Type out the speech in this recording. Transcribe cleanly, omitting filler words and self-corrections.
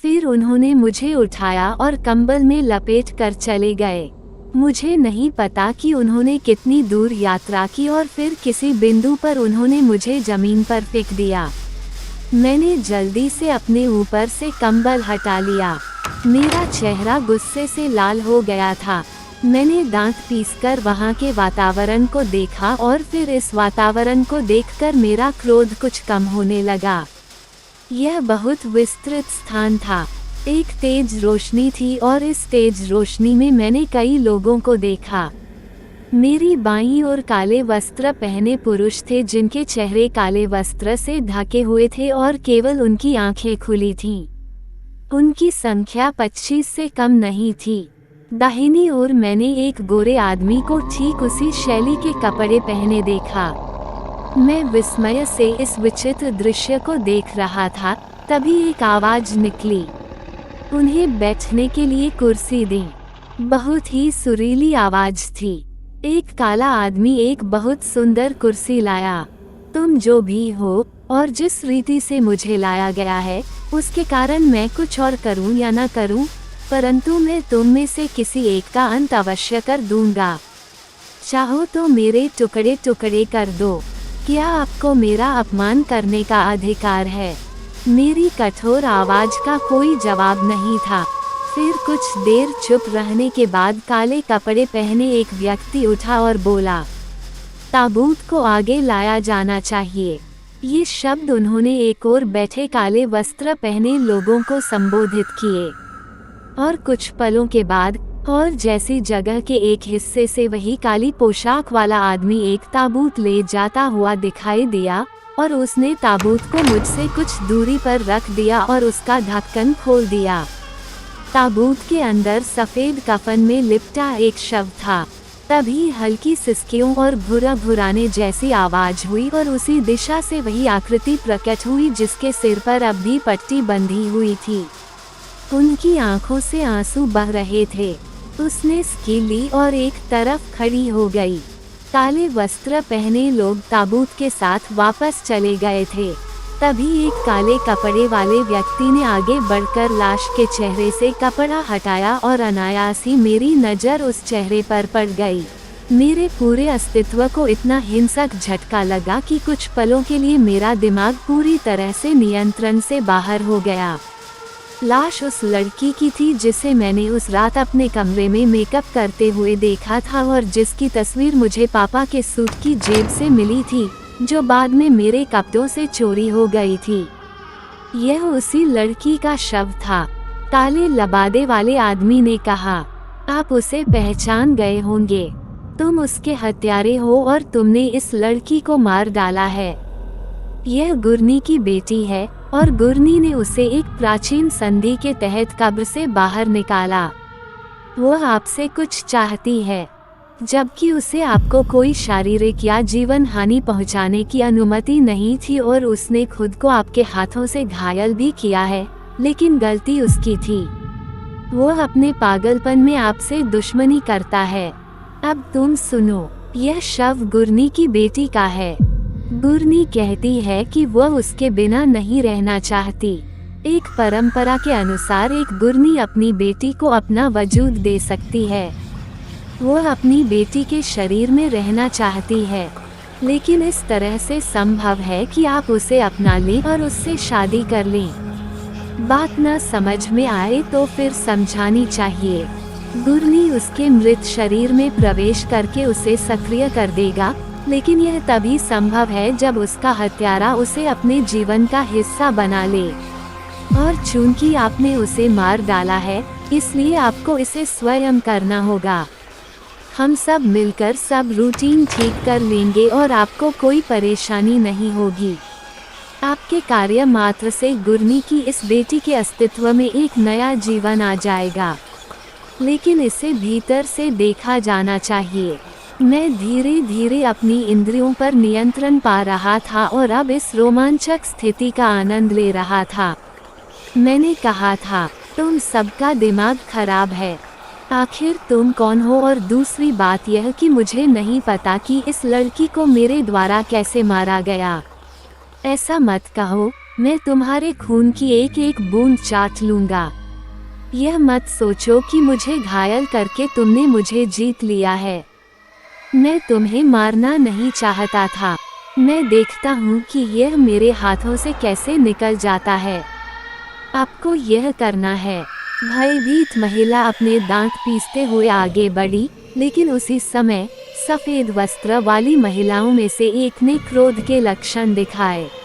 फिर उन्होंने मुझे उठाया और कंबल में लपेट कर चले गए। मुझे नहीं पता कि उन्होंने कितनी दूर यात्रा की और फिर किसी बिंदु पर उन्होंने मुझे जमीन पर फेंक दिया। मैंने जल्दी से अपने ऊपर से कंबल हटा लिया। मेरा चेहरा गुस्से से लाल हो गया था। मैंने दांत पीसकर वहां के वातावरण को देखा और फिर इस वातावरण को देखकर मेरा क्रोध कुछ कम होने लगा। यह बहुत विस्तृत स्थान था। एक तेज रोशनी थी और इस तेज रोशनी में मैंने कई लोगों को देखा। मेरी बाईं ओर काले वस्त्र पहने पुरुष थे जिनके चेहरे काले वस्त्र से ढके हुए थे और केवल उनकी आंखें खुली थीं। उनकी संख्या 25 से कम नहीं थी। दाहिनी ओर मैंने एक गोरे आदमी को ठीक उसी शैली के कपड़े पहने देखा। मैं विस्मय से इस विचित्र दृश्य को देख रहा था, तभी एक आवाज निकली, उन्हें बैठने के लिए कुर्सी दें। बहुत ही सुरीली आवाज थी। एक काला आदमी एक बहुत सुंदर कुर्सी लाया। तुम जो भी हो और जिस रीति से मुझे लाया गया है, उसके कारण मैं कुछ और करूं या न करूं, परंतु मैं तुम में से किसी एक का अंत अवश्य कर दूंगा। चाहो तो मेरे टुकड़े टुकड़े कर दो। क्या आपको मेरा अपमान करने का अधिकार है? मेरी कठोर आवाज का कोई जवाब नहीं था। फिर कुछ देर चुप रहने के बाद काले कपड़े पहने एक व्यक्ति उठा और बोला, ताबूत को आगे लाया जाना चाहिए। ये शब्द उन्होंने एक और बैठे काले वस्त्र पहने लोगों को संबोधित किए और कुछ पलों के बाद और जैसी जगह के एक हिस्से से वही काली पोशाक वाला आदमी एक ताबूत ले जाता हुआ दिखाई दिया और उसने ताबूत को मुझसे कुछ दूरी पर रख दिया और उसका ढक्कन खोल दिया। ताबूत के अंदर सफेद कफन में लिपटा एक शव था। तभी हल्की सिसकियों और भुरा-भुराने जैसी आवाज हुई और उसी दिशा से वही आकृति प्रकट हुई जिसके सिर पर अब भी पट्टी बंधी हुई थी। उनकी आंखों से आंसू बह रहे थे। उसने स्की ली और एक तरफ खड़ी हो गई। काले वस्त्र पहने लोग ताबूत के साथ वापस चले गए थे। तभी एक काले कपड़े वाले व्यक्ति ने आगे बढ़कर लाश के चेहरे से कपड़ा हटाया और अनायास ही मेरी नज़र उस चेहरे पर पड़ गई। मेरे पूरे अस्तित्व को इतना हिंसक झटका लगा कि कुछ पलों के लिए मेरा दिमाग पूरी तरह से नियंत्रण से बाहर हो गया। लाश उस लड़की की थी जिसे मैंने उस रात अपने कमरे में मेकअप करते हुए देखा था और जिसकी तस्वीर मुझे पापा के सूट की जेब से मिली थी, जो बाद में मेरे कपड़ों से चोरी हो गई थी। यह उसी लड़की का शव था। काले लबादे वाले आदमी ने कहा, आप उसे पहचान गए होंगे। तुम उसके हत्यारे हो और तुमने इस लड़की को मार डाला है। यह गुरनी की बेटी है और गुरनी ने उसे एक प्राचीन संधि के तहत कब्र से बाहर निकाला। वह आपसे कुछ चाहती है, जबकि उसे आपको कोई शारीरिक या जीवन हानि पहुंचाने की अनुमति नहीं थी और उसने खुद को आपके हाथों से घायल भी किया है, लेकिन गलती उसकी थी। वह अपने पागलपन में आपसे दुश्मनी करता है। अब तुम सुनो, यह शव गुरनी की बेटी का है। गुरनी कहती है कि वह उसके बिना नहीं रहना चाहती। एक परंपरा के अनुसार एक गुरनी अपनी बेटी को अपना वजूद दे सकती है। वह अपनी बेटी के शरीर में रहना चाहती है, लेकिन इस तरह से संभव है कि आप उसे अपना लें और उससे शादी कर लें। बात न समझ में आए तो फिर समझानी चाहिए। गुरनी उसके मृत शरीर में प्रवेश करके उसे सक्रिय कर देगा, लेकिन यह तभी संभव है जब उसका हत्यारा उसे अपने जीवन का हिस्सा बना ले। और चूंकि आपने उसे मार डाला है, इसलिए आपको इसे स्वयं करना होगा। हम सब मिलकर सब रूटीन ठीक कर लेंगे और आपको कोई परेशानी नहीं होगी। आपके कार्य मात्र से गुरनी की इस बेटी के अस्तित्व में एक नया जीवन आ जाएगा, लेकिन इसे भीतर से देखा जाना चाहिए। मैं धीरे धीरे अपनी इंद्रियों पर नियंत्रण पा रहा था और अब इस रोमांचक स्थिति का आनंद ले रहा था। मैंने कहा था, तुम सबका दिमाग खराब है। आखिर तुम कौन हो? और दूसरी बात यह कि मुझे नहीं पता कि इस लड़की को मेरे द्वारा कैसे मारा गया। ऐसा मत कहो, मैं तुम्हारे खून की एक एक बूंद चाट लूंगा। यह मत सोचो कि मुझे घायल करके तुमने मुझे जीत लिया है। मैं तुम्हें मारना नहीं चाहता था। मैं देखता हूँ कि यह मेरे हाथों से कैसे निकल जाता है। आपको यह करना है। भयभीत महिला अपने दांत पीसते हुए आगे बढ़ी, लेकिन उसी समय सफेद वस्त्र वाली महिलाओं में से एक ने क्रोध के लक्षण दिखाए।